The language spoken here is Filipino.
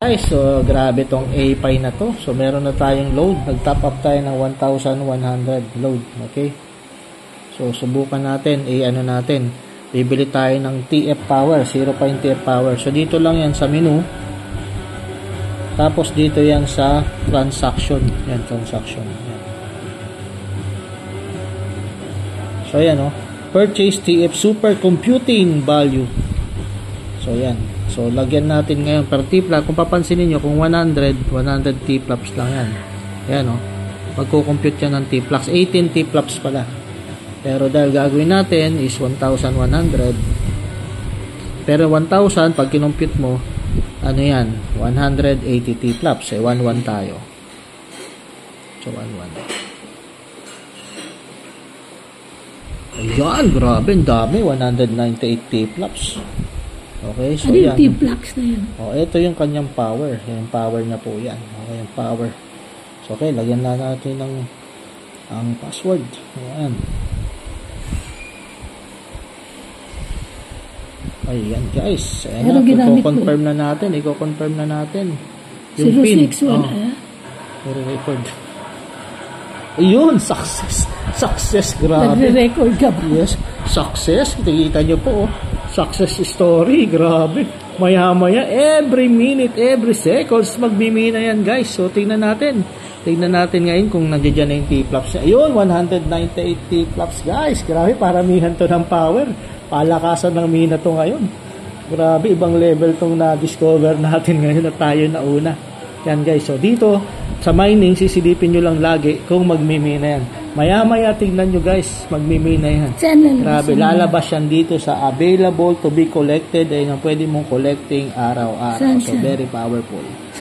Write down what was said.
Guys, so grabe tong A5 na to. So meron na tayong load. Nag-top up tayo ng 1,100 load. Okay. So subukan natin, ano natin. Bibili tayo ng TF power, 0 pa yung TF power. So dito lang yan sa menu. Tapos dito yan sa transaction. Yan, transaction. Yan. So ayan oh. Purchase TF super computing value. So yan. So, lagyan natin ngayon per T-flop. Kung papansinin nyo, kung 100 T-flops lang yan. Yan, o. Magkukompute yan ng T-flops. 18 T-flops pala. Pero dahil gagawin natin is 1,100. Pero 1,000, pag kinompute mo, ano yan? 180 T-flops. 1,1 tayo. So, 1,1. Ayan, grabe. Ang dami. 198 T-flops. Okay, so yan. T-flux na yan. Oh, ito yung kanyang power. Yung power na po yan. Okay, yung power. So, okay, lagyan na natin ng ang password. Ayan. Ayan, guys. Ayan na. I-confirm na natin. I-confirm na natin. Yung 061, pin. I-record. Ayun, success. Success, grabe. Nagre-record ka ba? Yes, success. Kita nyo po, oh. Success story, grabe. Maya-maya, every minute, every seconds, magmimina yan, guys. So, tingnan natin. Tingnan natin ngayon kung nandiyan na yung T-flops. Ayun, 198 T-flops, guys. Grabe, paramihan to ng power. Palakasan ng mina to ngayon. Grabe, ibang level tong na-discover natin ngayon na tayo na una. Yan, guys. So, dito, sa mining, sisilipin nyo lang lagi kung magmimina yan. Maya-maya, tingnan nyo guys, magmimina yan. Grabe, lalabas yan dito sa available to be collected. Ayun ang pwede mong collecting araw-araw. So, very powerful.